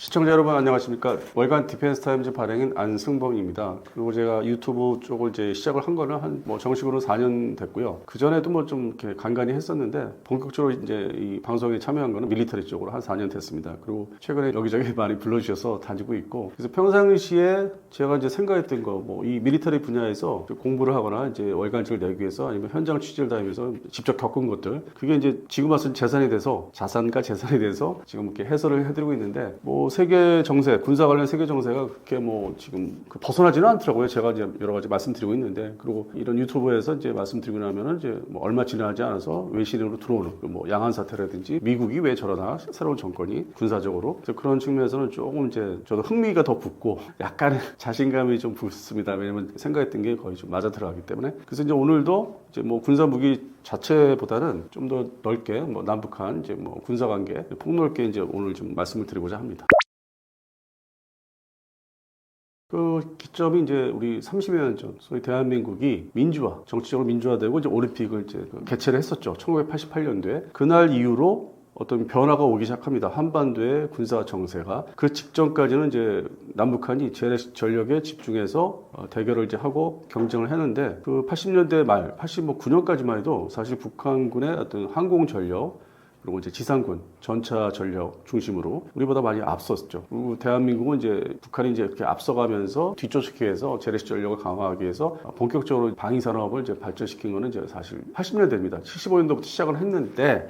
시청자 여러분 안녕하십니까. 월간 디펜스 타임즈 발행인 안승범입니다. 그리고 제가 유튜브 쪽을 이제 시작을 한 거는 정식으로 4년 됐고요. 그 전에도 좀 이렇게 간간히 했었는데 본격적으로 이제 이 방송에 참여한 거는 밀리터리 쪽으로 한 4년 됐습니다. 그리고 최근에 여기저기 많이 불러주셔서 다니고 있고, 그래서 평상시에 제가 이제 생각했던 거, 이 밀리터리 분야에서 공부를 하거나 이제 월간지를 내기 위해서 아니면 현장 취재를 다니면서 직접 겪은 것들, 그게 이제 지금 와서는 재산이 돼서 자산과 재산이 돼서 지금 이렇게 해설을 해드리고 있는데, 세계 정세, 군사 관련 세계 정세가 그렇게 지금 벗어나지는 않더라고요. 제가 이제 여러 가지 말씀드리고 있는데, 그리고 이런 유튜브에서 이제 말씀드리고 나면은 이제 얼마 지나지 않아서 외신으로 들어오는 양안 사태라든지 미국이 왜 저러나, 새로운 정권이 군사적으로, 그런 측면에서는 조금 이제 저도 흥미가 더 붙고 약간의 자신감이 좀 붙습니다. 왜냐면 생각했던 게 거의 좀 맞아 들어가기 때문에. 그래서 이제 오늘도 이제 군사 무기 자체보다는 좀 더 넓게 남북한 이제 군사 관계 폭넓게 이제 오늘 좀 말씀을 드리고자 합니다. 그 기점이 이제 우리 30여 년 전, 소위 대한민국이 정치적으로 민주화되고 이제 올림픽을 이제 개최를 했었죠. 1988년도에. 그날 이후로 어떤 변화가 오기 시작합니다. 한반도의 군사 정세가. 그 직전까지는 이제 남북한이 재래식 전력에 집중해서 대결을 이제 하고 경쟁을 했는데, 그 80년대 말, 89년까지만 해도 사실 북한군의 어떤 항공 전력, 그리고 이제 지상군, 전차 전력 중심으로 우리보다 많이 앞섰죠. 그리고 대한민국은 이제 북한이 이제 이렇게 앞서가면서 뒤쫓기 위해서 재래식 전력을 강화하기 위해서 본격적으로 방위 산업을 이제 발전시킨 거는 이제 사실 80년대입니다. 75년도부터 시작을 했는데,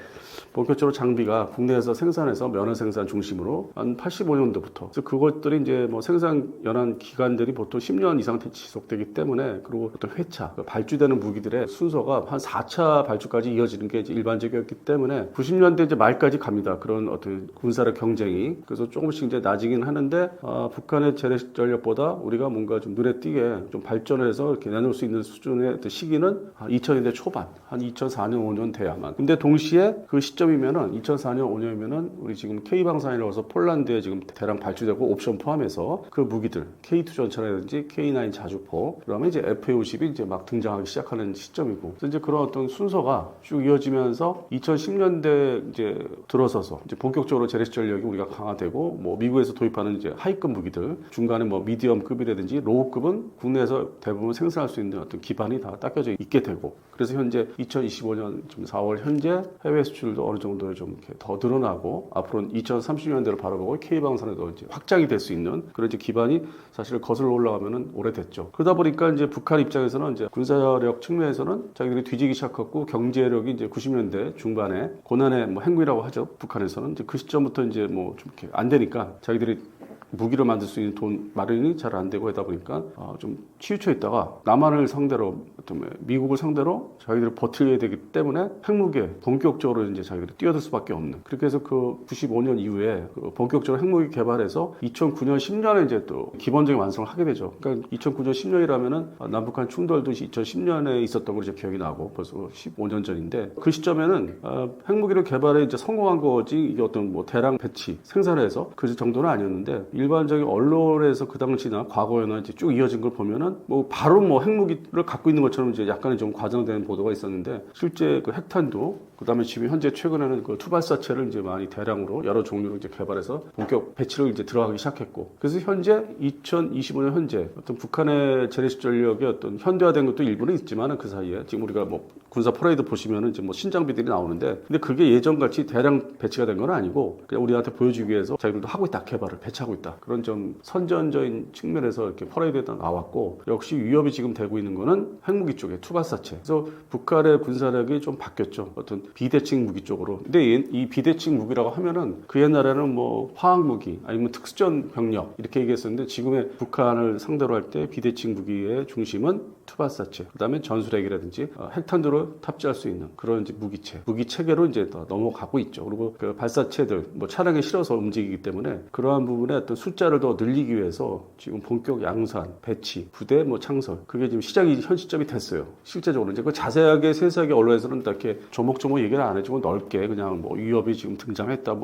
본격적으로 장비가 국내에서 생산해서 면허 생산 중심으로 한 85년도부터. 그래서 그것들이 이제 생산 연한 기간들이 보통 10년 이상 지속되기 때문에, 그리고 어떤 회차, 발주되는 무기들의 순서가 한 4차 발주까지 이어지는 게 이제 일반적이었기 때문에 90년대 이제 말까지 갑니다. 그런 어떤 군사력 경쟁이. 그래서 조금씩 이제 낮이긴 하는데, 북한의 재래식 전력보다 우리가 뭔가 좀 눈에 띄게 좀 발전해서 이렇게 내놓을 수 있는 수준의 시기는 2000년대 초반, 한 2004년, 5년 돼야만. 근데 동시에 그 시점이면은 2004년, 5년이면은 우리 지금 K방산이라고 해서 폴란드에 지금 대량 발주되고 옵션 포함해서 그 무기들, K2 전차라든지 K9 자주포, 그다음에 이제 FA50이 이제 막 등장하기 시작하는 시점이고, 그래서 이제 그런 어떤 순서가 쭉 이어지면서 2010년대 이제 들어서서 이제 본격적으로 재래식 전력이 우리가 강화되고, 미국에서 도입하는 이제 하이급 무기들, 중간에 미디엄급이라든지 로우급은 국내에서 대부분 생산할 수 있는 어떤 기반이 다 닦여져 있게 되고, 그래서 현재 2025년 좀 4월 현재 해외 수출도 어느 정도 좀 이렇게 더 늘어나고, 앞으로는 2030년대를 바라보고 K방산에도 이제 확장이 될 수 있는 그런 이제 기반이 사실 거슬러 올라가면은 오래됐죠. 그러다 보니까 이제 북한 입장에서는 이제 군사력 측면에서는 자기들이 뒤지기 시작했고, 경제력이 이제 90년대 중반에 고난의 행군이라고 하죠. 북한에서는 이제 그 시점부터 이제 좀 이렇게 안 되니까 자기들이 무기를 만들 수 있는 돈 마련이 잘 안 되고 하다 보니까 좀 치우쳐 있다가 남한을 상대로, 미국을 상대로 자기들이 버텨야 되기 때문에 핵무기에 본격적으로 이제 자기들이 뛰어들 수밖에 없는, 그렇게 해서 그 95년 이후에 본격적으로 핵무기 개발해서 2009년 10년에 이제 또 기본적인 완성을 하게 되죠. 그러니까 2009년 10년이라면은 남북한 충돌도 2010년에 있었던 걸로 이제 기억이 나고, 벌써 15년 전인데, 그 시점에는 핵무기를 개발해 이제 성공한 거지, 이게 어떤 대량 배치 생산해서 그 정도는 아니었는데, 일반적인 언론에서 그 당시나 과거에나 이제 쭉 이어진 걸 보면은 바로 핵무기를 갖고 있는 것처럼 이제 약간의 좀 과장된 보도가 있었는데, 실제 그 핵탄두, 그다음에 지금 현재 최근에는 그 투발사체를 이제 많이 대량으로 여러 종류로 이제 개발해서 본격 배치를 이제 들어가기 시작했고, 그래서 현재 2025년 현재 어떤 북한의 재래식 전력의 어떤 현대화된 것도 일부는 있지만은, 그 사이에 지금 우리가 군사 퍼레이드 보시면은 이제 신장비들이 나오는데, 근데 그게 예전같이 대량 배치가 된 건 아니고, 그냥 우리한테 보여주기 위해서 자기들도 하고 있다, 개발을 배치하고 있다, 그런 좀 선전적인 측면에서 이렇게 퍼레이드에 나왔고, 역시 위협이 지금 되고 있는 거는 핵무기 쪽에 투발사체. 그래서 북한의 군사력이 좀 바뀌었죠. 어떤 비대칭 무기 쪽으로. 근데 이 비대칭 무기라고 하면은 그 옛날에는 화학 무기 아니면 특수전 병력 이렇게 얘기했었는데, 지금의 북한을 상대로 할 때 비대칭 무기의 중심은 투발사체, 그다음에 전술핵이라든지 핵탄두로 탑재할 수 있는 그런 이제 무기 체계로 이제 넘어가고 있죠. 그리고 그 발사체들 차량에 실어서 움직이기 때문에 그러한 부분에 어떤 숫자를 더 늘리기 위해서 지금 본격 양산, 배치, 부대 창설, 그게 지금 시작이 현 시점이 됐어요. 실제적으로 이제 그 자세하게 세세하게 언론에서는 이렇게 조목조목 얘기를 안 해주고 넓게 그냥 위협이 지금 등장했다,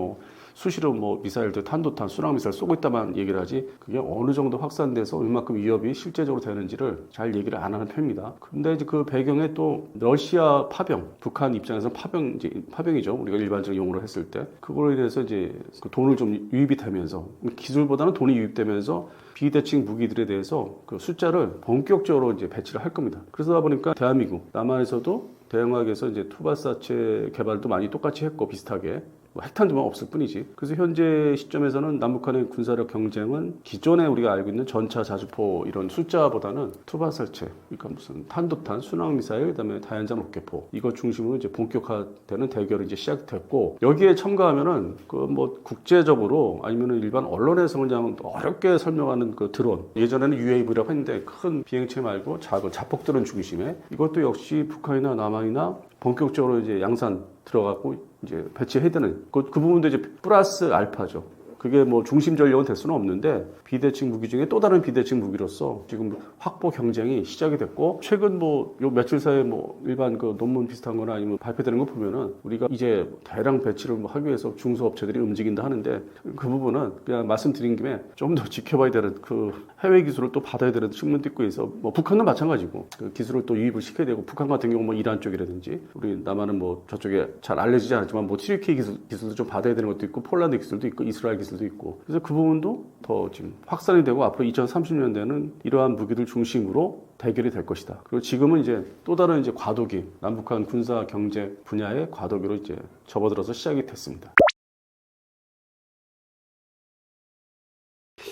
수시로 뭐 미사일들, 탄도탄, 순항 미사일 쏘고 있다만 얘기를 하지 그게 어느 정도 확산돼서 얼마큼 위협이 실제적으로 되는지를 잘 얘기를 안 하는 편입니다. 근데 이제 그 배경에 또 러시아 파병, 북한 입장에서 파병이죠. 우리가 일반적인 용어로 했을 때 그걸로 인해서 이제 그 돈을 좀 유입이 되면서 기술보다는 돈이 유입되면서 비대칭 무기들에 대해서 그 숫자를 본격적으로 이제 배치를 할 겁니다. 그러다 보니까 대한민국, 남한에서도 대응하기 위해서 이제 투바사체 개발도 많이 똑같이 했고 비슷하게 뭐 핵탄두만 없을 뿐이지. 그래서 현재 시점에서는 남북한의 군사력 경쟁은 기존에 우리가 알고 있는 전차, 자주포 이런 숫자보다는 투바사체, 그러니까 무슨 탄도탄, 순항미사일, 그다음에 다연장 로켓포 이거 중심으로 이제 본격화되는 대결이 이제 시작됐고 여기에 첨가하면은 그 뭐 국제적으로 아니면은 일반 언론에서 그냥 어렵게 설명하는 그 드론 예전에는 UAV라고 했는데 큰 비행체 말고 작은 자폭드론 중심에 이것도 역시 북한이나 남한이나 본격적으로 이제 양산 들어가고 이제 배치해야 되는 그 부분도 이제 플러스 알파죠. 그게 뭐 중심 전력은 될 수는 없는데 비대칭 무기 중에 또 다른 비대칭 무기로서 지금 확보 경쟁이 시작이 됐고 최근 뭐 요 며칠 사이에 뭐 일반 그 논문 비슷한 거나 아니면 발표되는 거 보면은 우리가 이제 대량 배치를 뭐 하기 위해서 중소업체들이 움직인다 하는데 그 부분은 그냥 말씀드린 김에 좀 더 지켜봐야 되는 그 해외 기술을 또 받아야 되는 측면도 있고 해서 뭐 북한도 마찬가지고 그 기술을 또 유입을 시켜야 되고 북한 같은 경우 뭐 이란 쪽이라든지 우리 남한은 뭐 저쪽에 잘 알려지지 않지만 뭐 TUK 기술도 좀 받아야 되는 것도 있고 폴란드 기술도 있고 이스라엘 기술도 있고 그래서 그 부분도 더 지금 확산이 되고 앞으로 2030년대는 이러한 무기들 중심으로 대결이 될 것이다. 그리고 지금은 이제 또 다른 이제 과도기 남북한 군사 경제 분야의 과도기로 이제 접어들어서 시작이 됐습니다.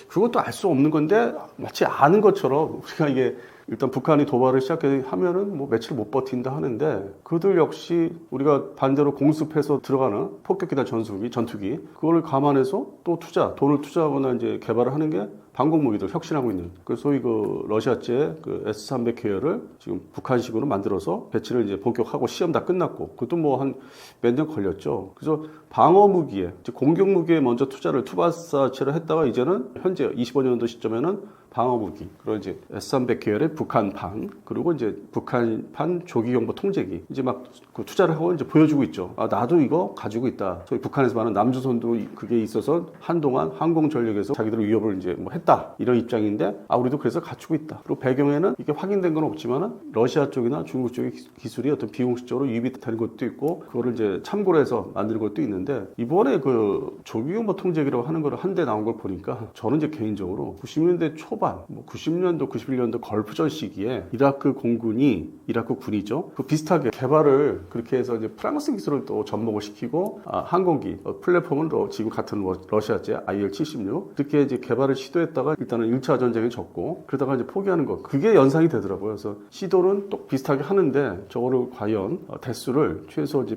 그것도 알 수 없는 건데 마치 아는 것처럼 우리가 이게 일단 북한이 도발을 시작하면은 뭐 며칠 못 버틴다 하는데 그들 역시 우리가 반대로 공습해서 들어가는 폭격기나 전투기 그거를 감안해서 또 돈을 투자하거나 이제 개발을 하는 게 방공 무기들 혁신하고 있는 그 소위 그 러시아제 그 S-300 계열을 지금 북한식으로 만들어서 배치를 이제 본격하고 시험 다 끝났고 그것도 뭐 한 몇 년 걸렸죠. 그래서 방어 무기에 공격 무기에 먼저 투바사체를 했다가 이제는 현재 25년도 시점에는 방어 무기, 그리고 이제 S-300 계열의 북한판, 그리고 이제 북한판 조기경보 통제기 이제 막 그 투자를 하고 이제 보여주고 있죠. 아 나도 이거 가지고 있다. 소위 북한에서 말하는 남조선도 그게 있어서 한동안 항공 전력에서 자기들의 위협을 이제 뭐 했다 이런 입장인데 아 우리도 그래서 갖추고 있다. 그리고 배경에는 이게 확인된 건 없지만은 러시아 쪽이나 중국 쪽의 기술이 어떤 비공식적으로 유입이 되는 것도 있고 그거를 이제 참고로 해서 만드는 것도 있는데 이번에 그 조기경보 통제기라고 하는 거를 한 대 나온 걸 보니까 저는 이제 개인적으로 90년대 초반, 뭐 90년도, 91년도 걸프전 시기에 이라크 군이죠. 그 비슷하게 개발을 그렇게 해서 이제 프랑스 기술을 또 접목을 시키고 항공기 플랫폼은 또 지금 같은 러시아제 IL-76 그렇게 이제 개발을 시도했다가 일단은 1차 전쟁에 졌고 그러다가 이제 포기하는 거 그게 연상이 되더라고요. 그래서 시도는 또 비슷하게 하는데 저거를 과연 대수를 최소 이제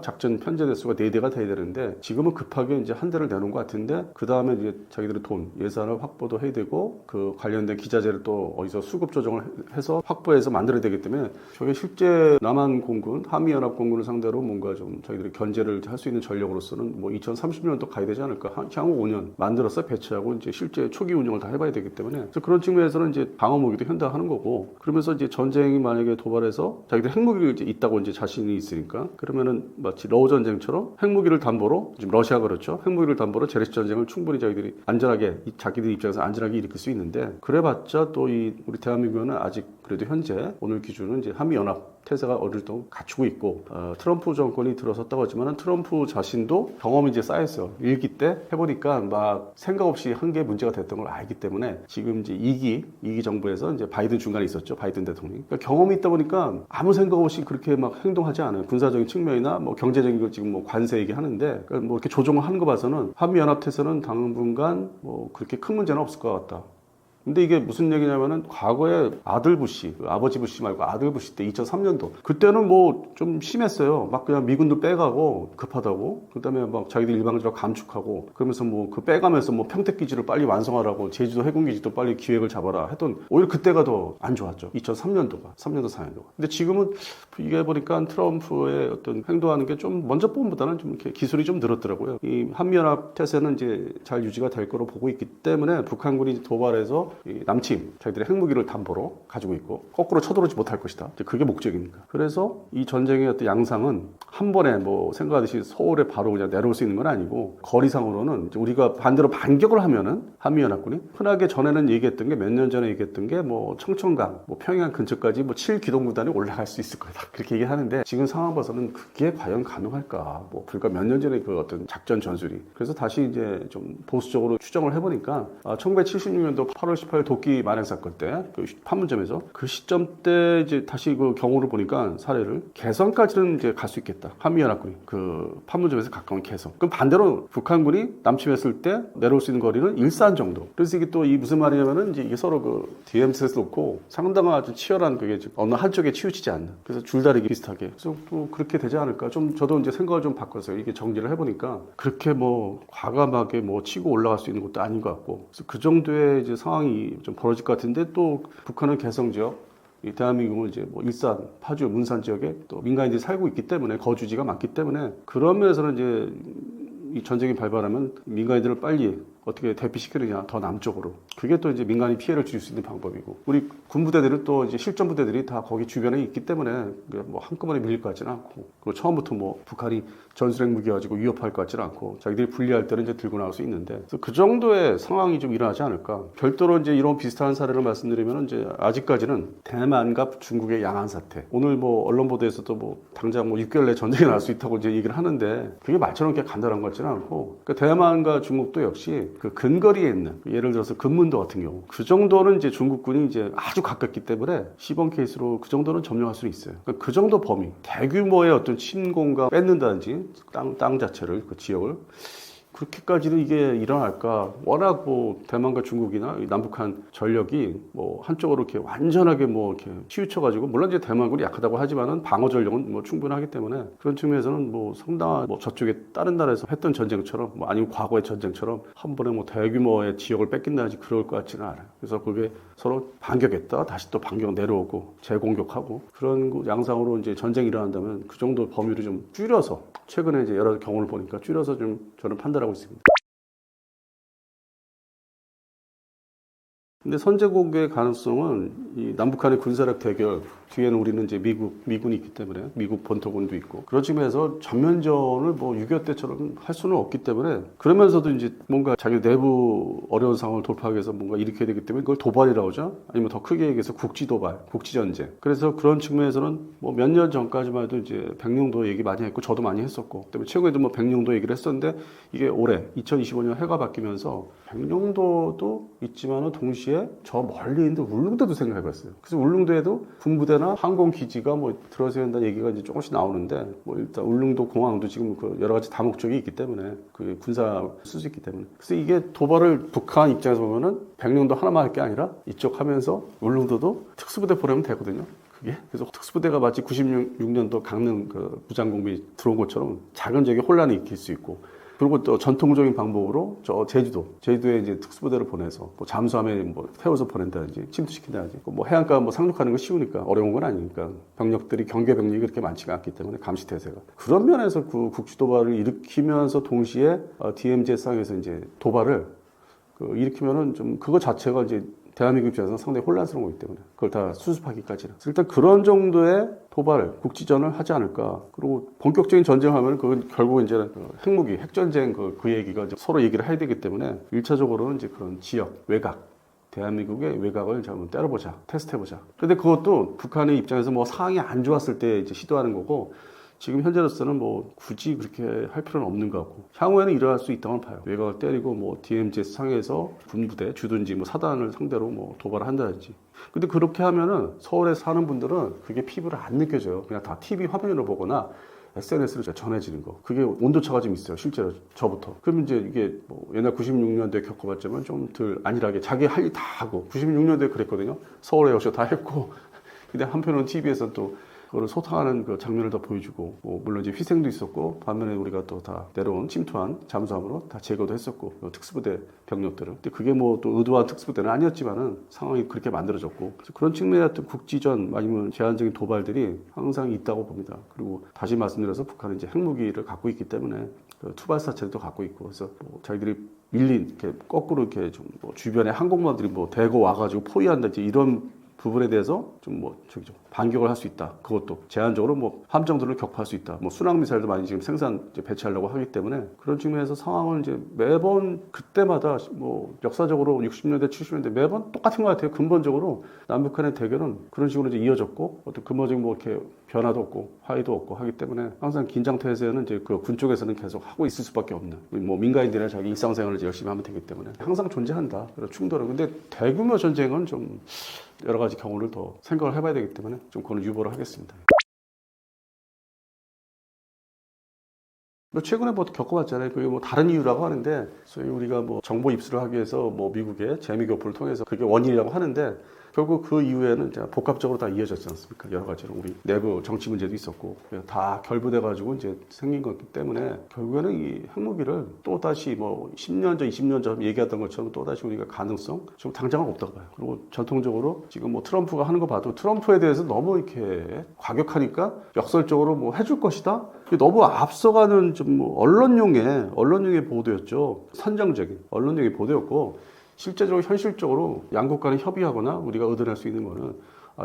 작전 편제 대수가 4대가 돼야 되는데 지금은 급하게 이제 한 대를 내놓은 것 같은데 그 다음에 이제 자기들의 예산을 확보도 해야 되고 그 관련된 기자재를 또 어디서 수급 조정을 해서 확보해서 만들어야 되기 때문에 저게 실제 남한 공군, 한미연합 공군을 상대로 뭔가 좀 자기들이 견제를 할 수 있는 전력으로서는 뭐 2030년도 가야 되지 않을까. 향후 5년 만들어서 배치하고 이제 실제 초기 운영을 다 해봐야 되기 때문에 그래서 그런 측면에서는 이제 방어 무기도 현대화하는 거고 그러면서 이제 전쟁이 만약에 도발해서 자기들 핵무기가 이제 있다고 이제 자신이 있으니까 그러면은 마치 러우 전쟁처럼 핵무기를 담보로 지금 러시아가 그렇죠. 핵무기를 담보로 재래식 전쟁을 충분히 자기들이 안전하게 자기들 입장에서 안전하게 일으킬 수 있는데 그래봤자 또 우리 대한민국은 아직 그래도 현재 오늘 기준은 이제 한미연합 태세가 어느 정도 갖추고 있고 트럼프 정권이 들어섰다고 하지만 트럼프 자신도 경험이 이제 쌓였어요. 1기 때 해보니까 막 생각 없이 한 게 문제가 됐던 걸 알기 때문에 지금 이제 2기 정부에서 이제 바이든 중간에 있었죠. 바이든 대통령이. 그러니까 경험이 있다 보니까 아무 생각 없이 그렇게 막 행동하지 않아요. 군사적인 측면이나 뭐 경제적인 거 지금 뭐 관세 얘기하는데 그러니까 뭐 이렇게 조정을 하는 거 봐서는 한미연합 태세는 당분간 뭐 그렇게 큰 문제는 없을 것 같다. 근데 이게 무슨 얘기냐면은 과거에 아들 부시, 아버지 부시 말고 아들 부시 때 2003년도 그때는 뭐 좀 심했어요. 막 그냥 미군도 빼가고 급하다고 그다음에 막 자기들 일방적으로 감축하고 그러면서 뭐 그 빼가면서 뭐 평택 기지를 빨리 완성하라고 제주도 해군 기지도 빨리 기획을 잡아라 했던 오히려 그때가 더 안 좋았죠. 2003년도가 3년도 4년도가. 근데 지금은 이게 보니까 트럼프의 어떤 행동하는 게 좀 먼저 봄보다는 좀 이렇게 기술이 좀 늘었더라고요. 이 한미연합 태세는 이제 잘 유지가 될 거로 보고 있기 때문에 북한군이 도발해서 이 남침, 자기들의 핵무기를 담보로 가지고 있고 거꾸로 쳐들어오지 못할 것이다. 이제 그게 목적이니까. 그래서 이 전쟁의 어떤 양상은 한 번에 뭐 생각하듯이 서울에 바로 그냥 내려올 수 있는 건 아니고 거리상으로는 이제 우리가 반대로 반격을 하면은 한미연합군이 흔하게 전에는 얘기했던 게 몇 년 전에 얘기했던 게 뭐 청천강, 뭐 평양 근처까지 뭐 7기동부단이 올라갈 수 있을 거다. 그렇게 얘기하는데 지금 상황 봐서는 그게 과연 가능할까? 뭐 불과 몇 년 전에 그 어떤 작전 전술이. 그래서 다시 이제 좀 보수적으로 추정을 해보니까 1976년도 8월 18일 도끼 만행 사건 때 그 판문점에서 그 시점 때 이제 다시 그 경우를 보니까 사례를 개성까지는 이제 갈 수 있겠다. 한미연합군이 그 판문점에서 가까운 개성. 그럼 반대로 북한군이 남침했을 때 내려올 수 있는 거리는 일산 정도. 그래서 이게 또 이 무슨 말이냐면은 이제 이게 서로 그 DMZ에서 놓고 상당한 아주 치열한 그게 어느 한쪽에 치우치지 않는. 그래서 줄다리기 비슷하게. 그래서 또 그렇게 되지 않을까. 좀 저도 이제 생각을 좀 바꿔서 이게 정리를 해보니까 그렇게 뭐 과감하게 뭐 치고 올라갈 수 있는 것도 아닌 것 같고. 그래서 그 정도의 이제 상황이 좀 벌어질 것 같은데 또 북한은 개성 지역. 이 대한민국은 이제 뭐 일산, 파주, 문산 지역에 또 민간인들이 살고 있기 때문에 거주지가 많기 때문에 그런 면에서는 이제 이 전쟁이 발발하면 민간인들을 빨리 어떻게 대피시키느냐 더 남쪽으로. 그게 또 이제 민간인 피해를 줄 수 있는 방법이고 우리 군부대들은 또 이제 실전 부대들이 다 거기 주변에 있기 때문에 뭐 한꺼번에 밀릴 것 같지는 않고 그리고 처음부터 뭐 북한이 전술핵 무기 가지고 위협할 것 같지는 않고 자기들이 불리할 때는 이제 들고 나올 수 있는데 그래서 그 정도의 상황이 좀 일어나지 않을까. 별도로 이제 이런 비슷한 사례를 말씀드리면 이제 아직까지는 대만과 중국의 양안 사태. 오늘 뭐 언론 보도에서도 뭐 당장 뭐 6개월 내에 전쟁이 날 수 있다고 이제 얘기를 하는데 그게 말처럼 그렇게 간단한 것 같지는 않고 그러니까 대만과 중국도 역시 그 근거리에 있는 예를 들어서 금문도 같은 경우 그 정도는 이제 중국군이 이제 아주 가깝기 때문에 시범 케이스로 그 정도는 점령할 수 있어요. 그러니까 그 정도 범위 대규모의 어떤 침공과 뺏는다든지 땅 자체를 그 지역을 그렇게까지는 이게 일어날까? 워낙 뭐 대만과 중국이나 남북한 전력이 뭐 한쪽으로 이렇게 완전하게 뭐 이렇게 치우쳐가지고 물론 이제 대만군이 약하다고 하지만은 방어 전력은 뭐 충분하기 때문에 그런 측면에서는 뭐 상당한 뭐 저쪽에 다른 나라에서 했던 전쟁처럼 뭐 아니면 과거의 전쟁처럼 한 번에 뭐 대규모의 지역을 뺏긴다든지 그럴 것 같지는 않아요. 그래서 그게 서로 반격했다 다시 또 반격 내려오고 재공격하고 그런 양상으로 이제 전쟁이 일어난다면 그 정도 범위를 좀 줄여서 최근에 이제 여러 경우를 보니까 줄여서 좀 저는 판단하고 있습니다. 근데 선제공격의 가능성은 이 남북한의 군사력 대결 뒤에는 우리는 이제 미군이 있기 때문에 미국 본토군도 있고 그런 측면에서 전면전을 뭐 6.25 때처럼 할 수는 없기 때문에 그러면서도 이제 뭔가 자기 내부 어려운 상황을 돌파하기 위해서 뭔가 일으켜야 되기 때문에 그걸 도발이라고 하죠. 아니면 더 크게 얘기해서 국지도발, 국지전쟁. 그래서 그런 측면에서는 뭐 몇 년 전까지만 해도 이제 백령도 얘기 많이 했고 저도 많이 했었고 때문에 최근에도 뭐 백령도 얘기를 했었는데 이게 올해 2025년 해가 바뀌면서 백령도도 있지만은 동시에 저 멀리 있는 울릉도도 생각해봤어요. 그래서 울릉도에도 군부대나 항공기지가 뭐 들어서야 한다는 얘기가 이제 조금씩 나오는데 뭐 일단 울릉도 공항도 지금 그 여러 가지 다목적이 있기 때문에 그 군사 쓸 수 있기 때문에 그래서 이게 도발을 북한 입장에서 보면은 백령도 하나만 할 게 아니라 이쪽 하면서 울릉도도 특수부대 보내면 되거든요. 그게 그래서 특수부대가 마치 96년도 강릉 그 부장공비 들어온 것처럼 작은 지역에 혼란이 일으킬 수 있고. 그리고 또 전통적인 방법으로 저 제주도에 이제 특수부대를 보내서 뭐 잠수함에 뭐 태워서 보낸다든지 침투시킨다든지 뭐 해안가 뭐 상륙하는 거 쉬우니까 어려운 건 아니니까 병력들이 경계 병력이 그렇게 많지가 않기 때문에 감시 태세가 그런 면에서 그 국지 도발을 일으키면서 동시에 DMZ 상에서 이제 도발을 일으키면은 좀 그거 자체가 이제 대한민국 입장에서는 상당히 혼란스러운 거기 때문에 그걸 다 수습하기까지는 일단 그런 정도의 도발, 국지전을 하지 않을까. 그리고 본격적인 전쟁하면 그건 결국 이제 핵무기, 핵전쟁 그 얘기가 서로 얘기를 해야 되기 때문에 1차적으로는 이제 그런 지역, 외곽, 대한민국의 외곽을 한번 때려보자, 테스트해보자. 그런데 그것도 북한의 입장에서 뭐 상황이 안 좋았을 때 이제 시도하는 거고 지금 현재로서는 뭐 굳이 그렇게 할 필요는 없는 것 같고 향후에는 일어날 수 있다고 봐요. 외곽을 때리고 뭐 DMZ 상에서 군부대 주둔지 뭐 사단을 상대로 뭐 도발을 한다든지. 근데 그렇게 하면은 서울에 사는 분들은 그게 피부를 안 느껴져요. 그냥 다 TV 화면으로 보거나 SNS로 전해지는 거. 그게 온도차가 좀 있어요. 실제로 저부터. 그러면 이제 이게 뭐 옛날 96년도에 겪어봤지만 좀 덜 안일하게 자기 할 일 다 하고 96년도에 그랬거든요. 서울에 역시 다 했고 근데 한편으로는 TV에서 또 그걸 소탕하는 그 장면을 다 보여주고, 뭐 물론 이제 희생도 있었고, 반면에 우리가 또 다 내려온 침투한 잠수함으로 다 제거도 했었고, 특수부대 병력들은. 근데 그게 뭐 또 의도한 특수부대는 아니었지만은 상황이 그렇게 만들어졌고, 그래서 그런 측면의 어떤 국지전 아니면 제한적인 도발들이 항상 있다고 봅니다. 그리고 다시 말씀드려서 북한은 이제 핵무기를 갖고 있기 때문에 그 투발사체도 갖고 있고, 그래서 뭐 자기들이 밀린 이렇게 거꾸로 이렇게 좀 뭐 주변에 항공모들이 뭐 대거 와가지고 포위한다 이런 부분에 대해서 좀 뭐 저기 좀 반격을 할 수 있다. 그것도 제한적으로 뭐 함정들을 격파할 수 있다. 뭐 순항 미사일도 많이 지금 생산 이제 배치하려고 하기 때문에 그런 측면에서 상황을 이제 매번 그때마다 뭐 역사적으로 60년대 70년대 매번 똑같은 것 같아요. 근본적으로 남북한의 대결은 그런 식으로 이제 이어졌고 어떤 근본적인 뭐 이렇게 변화도 없고 화의도 없고 하기 때문에 항상 긴장 태세는 이제 그 군 쪽에서는 계속 하고 있을 수밖에 없는 뭐 민간인들이나 자기 일상생활을 이제 열심히 하면 되기 때문에 항상 존재한다. 그런 충돌은 근데 대규모 전쟁은 좀 여러 가지 경우를 더 생각을 해봐야 되기 때문에 좀 그건 유보를 하겠습니다. 뭐 최근에 뭐 겪어봤잖아요. 그게 뭐 다른 이유라고 하는데, 소위 우리가 뭐 정보 입수를 하기 위해서 뭐 미국의 재미교포를 통해서 그게 원인이라고 하는데, 결국 그 이후에는 이제 복합적으로 다 이어졌지 않습니까? 여러 가지로 우리 내부 정치 문제도 있었고 다 결부돼가지고 이제 생긴 거기 때문에 결국에는 이 핵무기를 또 다시 뭐 10년 전, 20년 전 얘기했던 것처럼 또 다시 우리가 가능성 좀 당장은 없다고 봐요. 그리고 전통적으로 지금 뭐 트럼프가 하는 거 봐도 트럼프에 대해서 너무 이렇게 과격하니까 역설적으로 뭐 해줄 것이다. 너무 앞서가는 좀 뭐 언론용의 보도였죠. 선정적인 언론용의 보도였고. 실제적으로 현실적으로 양국 간에 협의하거나 우리가 얻어낼 수 있는 거는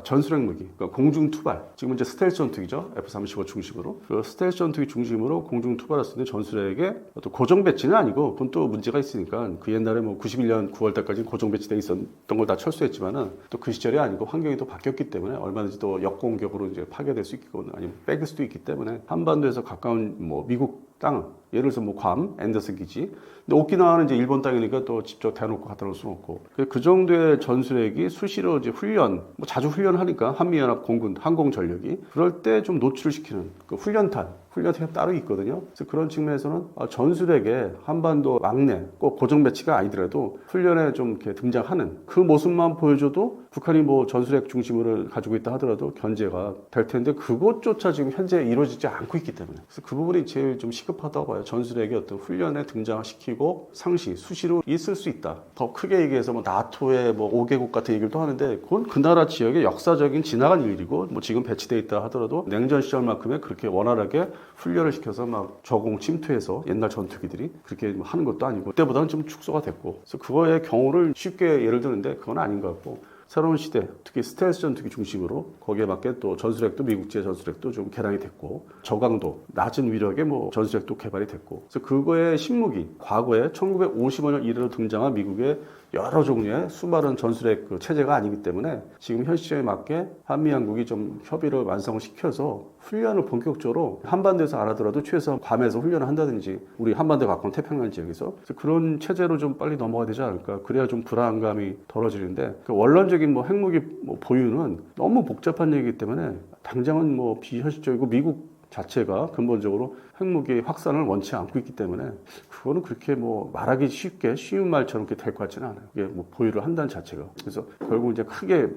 전술핵 무기, 그러니까 공중 투발. 지금 이제 스텔스 전투기죠. F-35 중심으로. 그 스텔스 전투기 중심으로 공중 투발할 수 있는 전술핵의 어떤 고정 배치는 아니고 그건 또 문제가 있으니까 그 옛날에 뭐 91년 9월 달까지 고정 배치돼 있었던 걸 다 철수했지만은 또 그 시절이 아니고 환경이 또 바뀌었기 때문에 얼마든지 또 역공격으로 이제 파괴될 수 있거나 아니면 뺏길 수도 있기 때문에 한반도에서 가까운 뭐 미국 땅, 예를 들어서 뭐 괌, 앤더슨 기지. 근데 오키나와는 이제 일본 땅이니까 또 직접 대놓고 갖다 놓을 수는 없고. 그 정도의 전술핵이 수시로 이제 훈련, 뭐 자주 훈련을 하니까 한미연합 공군, 항공전력이 그럴 때 좀 노출을 시키는 그 훈련탄이 따로 있거든요. 그래서 그런 측면에서는 전술핵에 한반도 막내, 꼭 고정 배치가 아니더라도 훈련에 좀 이렇게 등장하는 그 모습만 보여줘도 북한이 뭐 전술핵 중심으로 가지고 있다 하더라도 견제가 될 텐데 그것조차 지금 현재 이루어지지 않고 있기 때문에 그래서 그 부분이 제일 좀 시급하다고 봐요. 전술핵의 어떤 훈련에 등장시키고 상시, 수시로 있을 수 있다. 더 크게 얘기해서 뭐 나토의 뭐 5개국 같은 얘기를 또 하는데 그건 그 나라 지역의 역사적인 지나간 일이고 뭐 지금 배치돼 있다 하더라도 냉전 시절만큼의 그렇게 원활하게 훈련을 시켜서 막 저공 침투해서 옛날 전투기들이 그렇게 하는 것도 아니고 그때보다는 좀 축소가 됐고 그래서 그거의 경우를 쉽게 예를 드는데 그건 아닌 것 같고 새로운 시대, 특히 스텔스 전투기 중심으로 거기에 맞게 또 전술핵도 미국제 전술핵도 좀 개량이 됐고 저강도, 낮은 위력의 뭐 전술핵도 개발이 됐고 그래서 그거의 신무기, 과거에 1950년 이래로 등장한 미국의 여러 종류의 수많은 전술핵 그 체제가 아니기 때문에 지금 현 시점에 맞게 한미 양국이 좀 협의를 완성을 시켜서 훈련을 본격적으로 한반도에서 안 하더라도 최소한 괌에서 훈련을 한다든지 우리 한반도에 가까운 태평양 지역에서 그런 체제로 좀 빨리 넘어가야 되지 않을까. 그래야 좀 불안감이 덜어지는데 그 원론적인 뭐 핵무기 뭐 보유는 너무 복잡한 얘기이기 때문에 당장은 뭐 비현실적이고 미국 자체가 근본적으로 핵무기 확산을 원치 않고 있기 때문에 그거는 그렇게 뭐 말하기 쉬운 말처럼 그렇게 될 것 같지는 않아요. 이게 뭐 보유를 한다는 자체가. 그래서 결국 이제 크게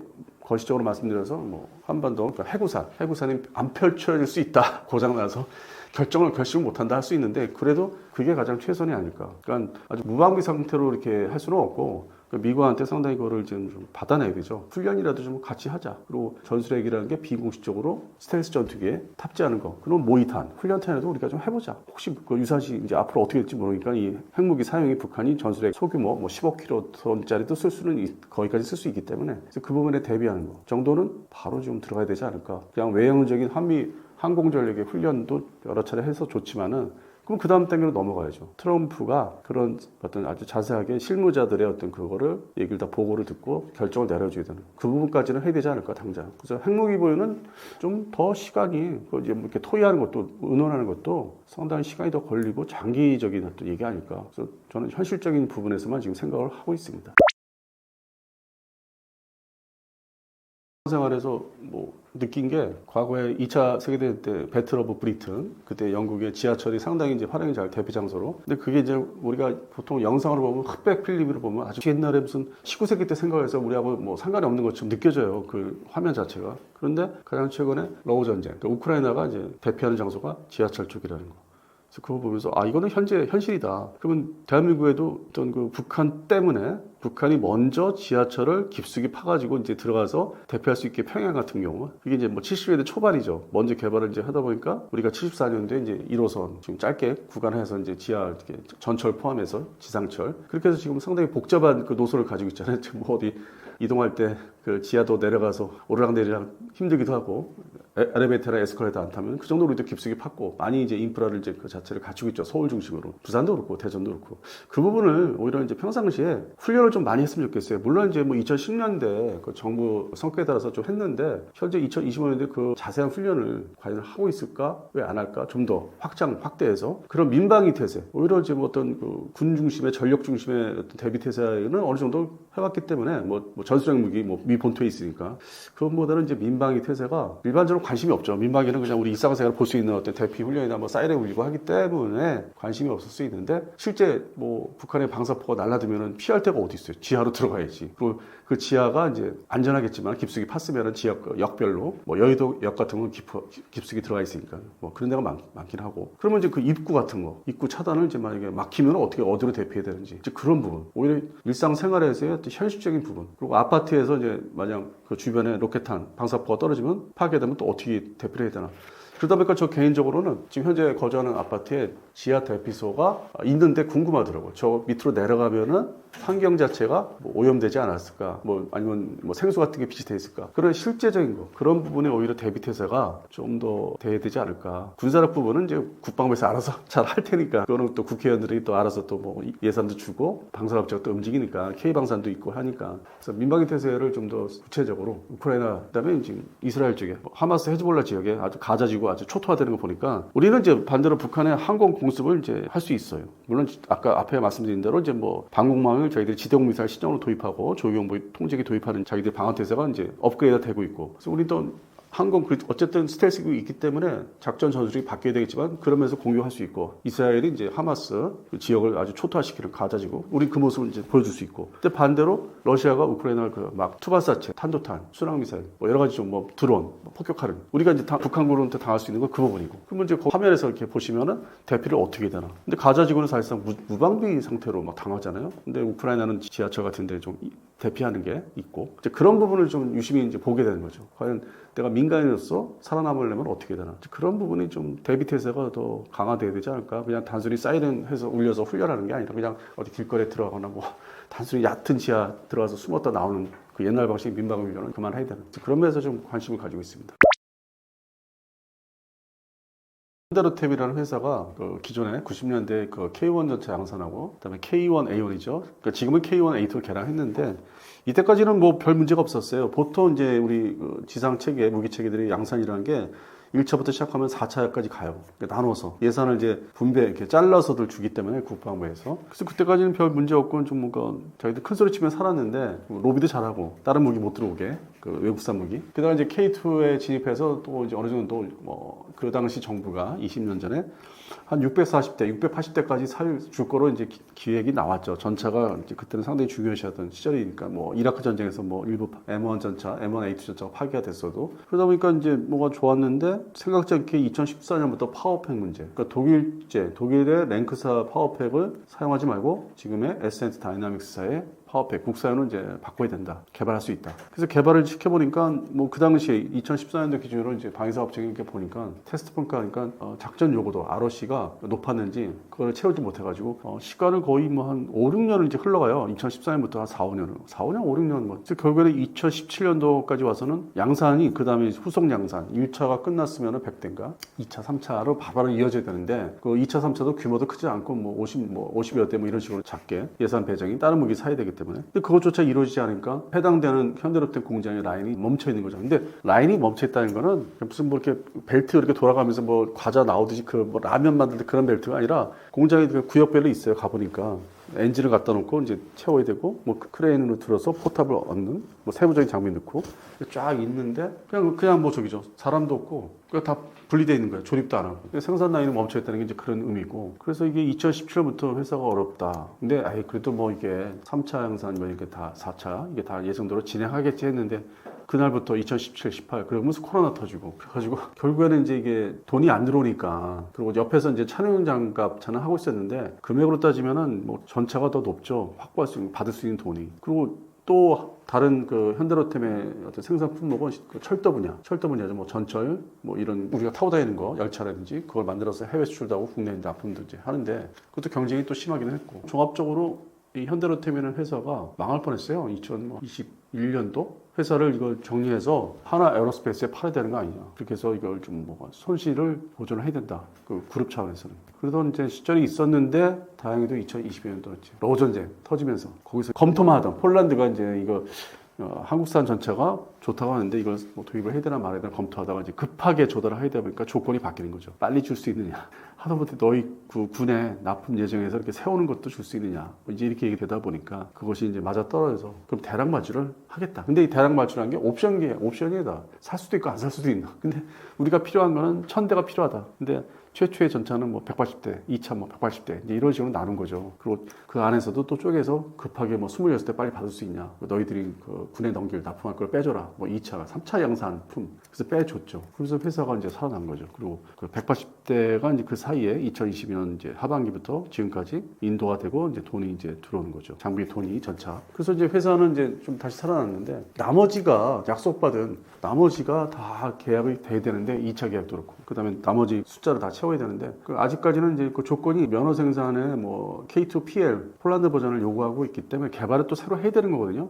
거시적으로 말씀드려서 뭐 한반도 그러니까 해구산이 안 펼쳐질 수 있다. 고장나서 결심을 못한다 할 수 있는데 그래도 그게 가장 최선이 아닐까. 그러니까 아주 무방비 상태로 이렇게 할 수는 없고 미국한테 상당히 그거를 좀 받아내야 되죠. 훈련이라도 좀 같이 하자. 그리고 전술핵이라는 게 비공식적으로 스텔스 전투기에 탑재하는 거. 그럼 모의탄, 훈련탄에도 우리가 좀 해보자. 혹시 그 유사시 이제 앞으로 어떻게 될지 모르니까 이 핵무기 사용이 북한이 전술핵 소규모 뭐 15kg짜리도 쓸 수는 거기까지 쓸 수 있기 때문에 그래서 그 부분에 대비하는 거 정도는 바로 좀 들어가야 되지 않을까. 그냥 외형적인 한미 항공전력의 훈련도 여러 차례 해서 좋지만은 그럼 그 다음 단계로 넘어가야죠. 트럼프가 그런 어떤 아주 자세하게 실무자들의 어떤 그거를 얘기를 다 보고를 듣고 결정을 내려줘야 되는 그 부분까지는 해야 되지 않을까 당장. 그래서 핵무기 보유는 좀 더 시간이 이제 뭐 이렇게 토의하는 것도 의논하는 것도 상당히 시간이 더 걸리고 장기적인 어떤 얘기 아닐까. 그래서 저는 현실적인 부분에서만 지금 생각을 하고 있습니다. 생활에서 뭐 느낀 게 과거에 2차 세계대전 때 배틀 오브 브리튼 그때 영국의 지하철이 상당히 이제 활용이 잘 대피 장소로 근데 그게 이제 우리가 보통 영상으로 보면 흑백 필름으로 보면 아주 옛날에 무슨 19세기 때 생각해서 우리하고 뭐 상관이 없는 것처럼 느껴져요 그 화면 자체가. 그런데 가장 최근에 러우 전쟁 우크라이나가 이제 대피하는 장소가 지하철 쪽이라는 거. 그래서 그거 보면서 이거는 현실이다. 그러면 대한민국에도 어떤 그 북한 때문에 북한이 먼저 지하철을 깊숙이 파가지고 이제 들어가서 대피할 수 있게 평양 같은 경우 이게 이제 뭐 70년대 초반이죠. 먼저 개발을 이제 하다 보니까 우리가 74년도에 이제 1호선 지금 짧게 구간해서 이제 지하 이렇게 전철 포함해서 지상철 그렇게 해서 지금 상당히 복잡한 그 노선을 가지고 있잖아요. 지금 뭐 어디 이동할 때 그 지하도 내려가서 오르락내리락 힘들기도 하고 엘리베이터나 에스컬레이터 안 타면 그 정도로 우리도 깊숙이 팠고 많이 이제 인프라를 이제 그 자체를 갖추고 있죠. 서울 중심으로 부산도 그렇고 대전도 그렇고 그 부분을 오히려 이제 평상시에 훈련을 좀 많이 했으면 좋겠어요. 물론 이제 뭐 2010년대 그 정부 성과에 따라서 좀 했는데 현재 2025년대 그 자세한 훈련을 과연 하고 있을까? 왜 안 할까? 좀 더 확대해서 그런 민방위 태세 오히려 지금 어떤 그 군 중심의 전력 중심의 어떤 대비 태세는 어느 정도 해왔기 때문에 뭐 전술핵 무기 미 본토에 있으니까 그것보다는 이제 민방위 태세가 일반적으로 관심이 없죠. 민방위는 그냥 우리 일상생활을 볼 수 있는 어떤 대피 훈련이나 뭐 사이렌 울리고 하기 때문에 관심이 없을 수 있는데 실제 뭐 북한의 방사포가 날아들면은 피할 데가 어디 있어요? 지하로 들어가야지. 그리고 그 지하가 이제 안전하겠지만 깊숙이 팠으면은 지역 역별로 뭐 여의도 역 같은 건 깊숙이 들어가 있으니까 뭐 그런 데가 많긴 하고 그러면 이제 그 입구 같은 거 입구 차단을 이제 만약에 막히면 어디로 대피해야 되는지 이제 그런 부분 오히려 일상생활에서의 어떤 현실적인 부분 그리고 아파트에서 이제 만약 그 주변에 로켓탄 방사포가 떨어지면 파괴되면 또 어떻게 대피를 해야 되나 그러다 보니까 저 개인적으로는 지금 현재 거주하는 아파트에 지하 대피소가 있는데 궁금하더라고요. 저 밑으로 내려가면은 환경 자체가 뭐 오염되지 않았을까, 뭐 아니면 뭐 생수 같은 게 비치돼 있을까. 그런 실제적인 거, 그런 부분에 오히려 대비 태세가 좀 더 돼야 되지 않을까. 군사력 부분은 이제 국방부에서 알아서 잘 할 테니까, 그거는 또 국회의원들이 또 알아서 또 뭐 예산도 주고 방산업체가 또 움직이니까 K방산도 있고 하니까. 그래서 민방위 태세를 좀 더 구체적으로 우크라이나 그다음에 지금 이스라엘 쪽에 뭐 하마스 헤즈볼라 지역에 아주 가자지구 아주 초토화되는 거 보니까 우리는 이제 반대로 북한의 항공 공습을 이제 할 수 있어요. 물론 아까 앞에 말씀드린 대로 이제 뭐 방공망을 저희들이 지대공 미사일 시정으로 도입하고 조기용보 통제기 도입하는 자기들 방어 태세가 이제 업그레이드 되고 있고. 그래서 우리 또 항공 어쨌든 스텔스기가 있기 때문에 작전 전술이 바뀌어야 되겠지만 그러면서 공격할 수 있고 이스라엘이 이제 하마스 그 지역을 아주 초토화시키는 가자지구 우리 그 모습을 이제 보여줄 수 있고 근데 반대로 러시아가 우크라이나를 그 막 투발사체, 탄도탄, 순항미사일 뭐 여러 가지 좀 뭐 드론, 뭐 폭격하는 우리가 이제 북한군한테 당할 수 있는 건 그 부분이고 그러면 이제 그 화면에서 이렇게 보시면은 대피를 어떻게 되나 근데 가자지구는 사실상 무방비 상태로 막 당하잖아요. 근데 우크라이나는 지하철 같은데 좀 대피하는 게 있고 이제 그런 부분을 좀 유심히 이제 보게 되는 거죠. 과연 내가 민간인으로서 살아남으려면 어떻게 되나 그런 부분이 좀 대비 태세가 더 강화돼야 되지 않을까. 그냥 단순히 사이렌 해서 울려서 훈련하는 게 아니라 그냥 어디 길거리에 들어가거나 뭐 단순히 얕은 지하 들어가서 숨었다 나오는 그 옛날 방식 민방위 훈련은 그만해야 되는 그런 면에서 좀 관심을 가지고 있습니다. 현대로템이라는 회사가 그 기존에 90년대 그 K1 전차 양산하고 그다음에 K1A1이죠. 그러니까 지금은 K1A2를 개량했는데 이때까지는 뭐 별 문제가 없었어요. 보통 이제 우리 그 지상 체계, 무기 체계들이 양산이라는 게 1차부터 시작하면 4차까지 가요. 그러니까 나눠서 예산을 이제 분배 이렇게 잘라서들 주기 때문에 국방부에서. 그래서 그때까지는 별 문제 없고 좀 뭔가 저희도 큰 소리 치면 살았는데 로비도 잘하고 다른 무기 못 들어오게 그 외국산 무기. 그다음에 이제 K2에 진입해서 또 이제 어느 정도 뭐 그 당시 정부가 20년 전에 한 640대, 680대까지 줄 거로 이제 기획이 나왔죠. 전차가 이제 그때는 상당히 중요시하던 시절이니까 뭐 이라크 전쟁에서 뭐 일부 M1 전차, M1A2 전차가 파괴가 됐어도 그러다 보니까 이제 뭐가 좋았는데 생각지 않게 2014년부터 파워팩 문제. 그러니까 독일의 랭크사 파워팩을 사용하지 말고 지금의 에센트 다이나믹스사의 파워팩 국산은 이제 바꿔야 된다. 개발할 수 있다. 그래서 개발을 시켜보니까 뭐 그 당시에 2014년도 기준으로 이제 방위사업청이 이렇게 보니까 테스트 평가하니까 작전 요구도 ROC가 높았는지 그걸 채우지 못해가지고 시간을 거의 뭐 한 5, 6년을 이제 흘러가요. 2014년부터 한 4, 5년, 5, 6년 뭐. 그래서 결국에는 2017년도까지 와서는 양산이 그 다음에 후속 양산 1차가 끝났으면은 100대인가 2차, 3차로 바로 이어져야 되는데 그 2차, 3차도 규모도 크지 않고 뭐 50여 대 뭐 이런 식으로 작게 예산 배정이 다른 무기 사야 되기 때문에 근데 그것조차 이루어지지 않으니까 해당되는 현대로템 공장의 라인이 멈춰 있는 거죠. 근데 라인이 멈춰 있다는 거는 무슨 뭐 이렇게 벨트 이렇게 돌아가면서 뭐 과자 나오듯이 그 뭐 라면 만들 때 그런 벨트가 아니라 공장에 구역별로 있어요. 가보니까 엔진을 갖다 놓고 이제 채워야 되고 뭐 크레인으로 들어서 포탑을 얻는 뭐 세부적인 장비 넣고 쫙 있는데 그냥 뭐 저기죠. 사람도 없고 그냥 다 분리되어 있는 거예요. 조립도 안 하고. 생산 라인이 멈춰 있다는 게 이제 그런 의미고. 그래서 이게 2017년부터 회사가 어렵다. 근데 그래도 뭐 이게 3차 양산 뭐 이렇게 다 4차 이게 다 예정대로 진행하겠지 했는데 그날부터 2017, 18 그러면서 코로나 터지고 그래가지고 결국에는 이제 이게 돈이 안 들어오니까 그리고 옆에서 이제 촬영장값 저는 하고 있었는데 금액으로 따지면은 뭐 전차가 더 높죠. 확보할 수 있는 받을 수 있는 돈이. 그리고 또 다른 그 현대로템의 어떤 생산 품목은 그 철도 분야죠. 뭐 전철, 뭐 이런 우리가 타고 다니는 거, 열차라든지 그걸 만들어서 해외 수출도 하고 국내에 납품도 이제 하는데 그것도 경쟁이 또 심하기는 했고 종합적으로 이 현대로템이라는 회사가 망할 뻔했어요. 2021년도 회사를 이걸 정리해서 하나 에어로스페이스에 팔아야 되는 거 아니냐. 그렇게 해서 이걸 좀 뭐 손실을 보존을 해야 된다. 그 그룹 차원에서는. 그러던 이제 시절이 있었는데 다행히도 2022년도였지. 러우 전쟁 터지면서 거기서 검토만 하던 폴란드가 이제 이거 한국산 전차가 좋다고 하는데 이걸 뭐 도입을 해야 되나 말아야 되나 검토하다가 이제 급하게 조달을 해야 되다 보니까 조건이 바뀌는 거죠. 빨리 줄 수 있느냐. 하다못해 너희 그 군에 납품 예정해서 이렇게 세우는 것도 줄 수 있느냐. 뭐 이제 이렇게 얘기되다 보니까 그것이 이제 맞아 떨어져서 그럼 대량 발주를 하겠다. 근데 이 대량 발주라는 게 옵션이다. 살 수도 있고 안 살 수도 있나. 근데 우리가 필요한 거는 1000대가 필요하다. 근데 최초의 전차는 뭐 180대, 2차 뭐 180대 이제 이런 식으로 나눈 거죠. 그리고 그 안에서도 또 쪼개서 급하게 뭐 26대 빨리 받을 수 있냐. 너희들이 그 군에 넘길 납품할 걸 빼줘라. 뭐 2차, 3차 양산품. 그래서 빼줬죠. 그래서 회사가 이제 살아난 거죠. 그리고 그 180대가 이제 그 사이에 2020년 이제 하반기부터 지금까지 인도가 되고 이제 돈이 이제 들어오는 거죠. 장비 돈이 전차. 그래서 이제 회사는 이제 좀 다시 살아났는데 나머지가 약속받은 나머지가 다 계약이 돼야 되는데 2차 계약도 그렇고 그다음에 나머지 숫자를 다 채워야 되는데 아직까지는 이제 그 조건이 면허 생산에 뭐 K2PL 폴란드 버전을 요구하고 있기 때문에 개발을 또 새로 해야 되는 거거든요.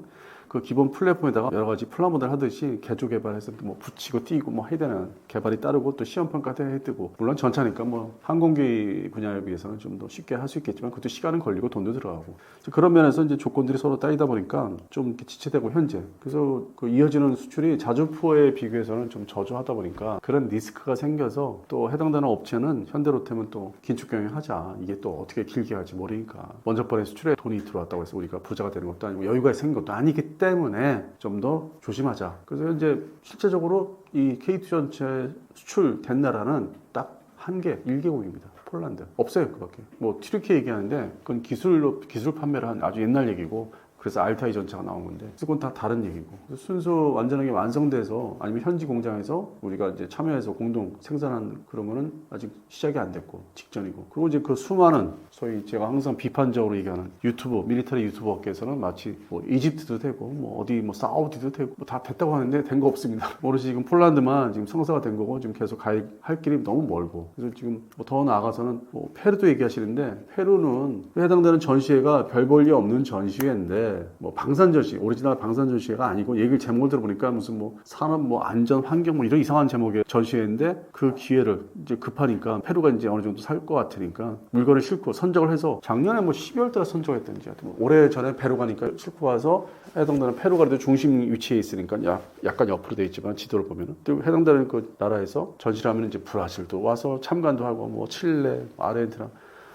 그 기본 플랫폼에다가 여러 가지 플라모델 하듯이 개조 개발해서 뭐 붙이고 띄고 뭐 해야 되는 개발이 따르고 또 시험 평가도 해야 되고 물론 전차니까 뭐 항공기 분야에 비해서는 좀 더 쉽게 할 수 있겠지만 그것도 시간은 걸리고 돈도 들어가고 그런 면에서 이제 조건들이 서로 따이다 보니까 좀 이렇게 지체되고 현재 그래서 그 이어지는 수출이 자주포에 비교해서는 좀 저조하다 보니까 그런 리스크가 생겨서 또 해당되는 업체는 현대로템은 또 긴축 경영하자 이게 또 어떻게 길게 갈지 모르니까 먼저 번에 수출에 돈이 들어왔다고 해서 우리가 부자가 되는 것도 아니고 여유가 생긴 것도 아니기 때문에 좀 더 조심하자. 그래서 현재 실제적으로 이 K2 전체 수출된 나라는 딱 한 개, 1개국입니다. 폴란드. 없어요, 그밖에. 뭐 튀르키예 얘기하는데 그건 기술 판매를 한 아주 옛날 얘기고 그래서 알타이 전차가 나온 건데 그건 다 다른 얘기고 순수 완전하게 완성돼서 아니면 현지 공장에서 우리가 이제 참여해서 공동 생산한 그런 거는 아직 시작이 안 됐고 직전이고 그리고 이제 그 수많은 소위 제가 항상 비판적으로 얘기하는 유튜버 밀리터리 유튜버 업계에서는 마치 뭐 이집트도 되고 뭐 어디 뭐 사우디도 되고 뭐 다 됐다고 하는데 된 거 없습니다. 오로지 지금 폴란드만 지금 성사가 된 거고 지금 계속 할 길이 너무 멀고 그래서 지금 뭐 더 나아가서는 뭐 페루도 얘기하시는데 페루는 해당되는 전시회가 별 볼 일 없는 전시회인데 뭐 방산전시, 오리지널 방산전시회가 아니고 얘기를 제목을 들어보니까 무슨 뭐 산업 뭐 안전 환경 뭐 이런 이상한 제목의 전시회인데 그 기회를 이제 급하니까 페루가 이제 어느 정도 살 것 같으니까 물건을 싣고 선적을 해서 작년에 뭐 12월 달에 선적했던지 하여튼 뭐 올해 전에 페루 가니까 싣고 와서 해당되는 페루가 그래도 중심 위치에 있으니까 약간 옆으로 돼 있지만 지도를 보면은 또 해당되는 그 나라에서 전시를 하면 이제 브라질도 와서 참관도 하고 뭐 칠레, 아르헨티나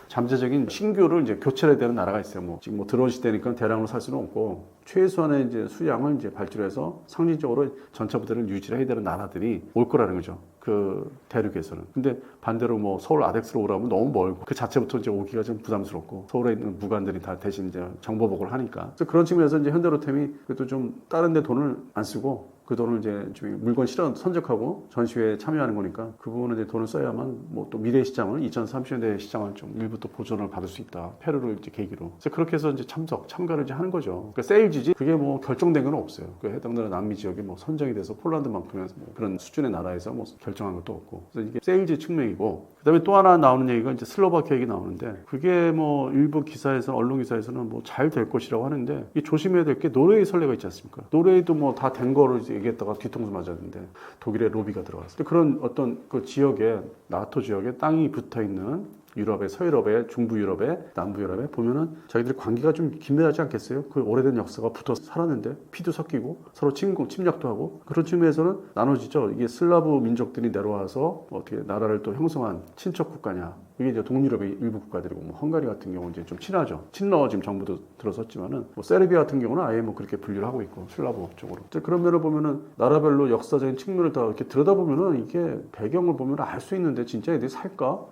잠재적인 신규를 이제 교체해야 되는 나라가 있어요. 뭐 지금 뭐 드론 시대니까 대량으로 살 수는 없고 최소한의 이제 수량을 이제 발주해서 상징적으로 전차 부대를 유지를 해야 되는 나라들이 올 거라는 거죠. 그 대륙에서는. 근데 반대로 뭐 서울 아덱스로 오라면 너무 멀고 그 자체부터 이제 오기가 좀 부담스럽고 서울에 있는 무관들이 다 대신 이제 정보 보고를 하니까. 그래서 그런 측면에서 이제 현대로템이 그래도 좀 다른 데 돈을 안 쓰고 그 돈을 이제 좀 물건 실현 선적하고 전시회에 참여하는 거니까 그 부분은 이제 돈을 써야만 뭐 또 미래 시장을 2030년대 시장을 좀 일부 또 보존을 받을 수 있다. 페루를 이제 계기로. 그래서 그렇게 해서 이제 참가를 이제 하는 거죠. 그러니까 세일즈지 그게 뭐 결정된 건 없어요. 그 해당되는 남미 지역이 뭐 선정이 돼서 폴란드만큼의 뭐 그런 수준의 나라에서 뭐 결정한 것도 없고. 그래서 이게 세일즈 측면이고 그다음에 또 하나 나오는 얘기가 이제 슬로바키아 얘기 나오는데 그게 뭐 일부 기사에서 언론 기사에서는 뭐 잘 될 것이라고 하는데 이 조심해야 될 게 노르웨이 선례가 있지 않습니까? 노르웨이도 뭐 다 된 거를 이제 얘기했다가 뒤통수 맞았는데 독일의 로비가 들어갔어요. 그런 어떤 그 지역에 나토 지역에 땅이 붙어 있는 유럽에 서유럽에 중부 유럽에 남부 유럽에 보면은 자기들이 관계가 좀 긴밀하지 않겠어요? 그 오래된 역사가 붙어 살았는데 피도 섞이고 서로 침략도 하고 그런 측면에서는 나눠지죠. 이게 슬라브 민족들이 내려와서 어떻게 나라를 또 형성한 친척 국가냐? 이게 이제 동유럽의 일부 국가들이고 뭐 헝가리 같은 경우는 이제 좀 친하죠. 친러 지금 정부도 들어섰지만은 뭐 세르비아 같은 경우는 아예 뭐 그렇게 분류를 하고 있고 슬라브 쪽으로. 그런 면을 보면은 나라별로 역사적인 측면을 다 이렇게 들여다보면은 이게 배경을 보면 알 수 있는데 진짜 애들이 살까?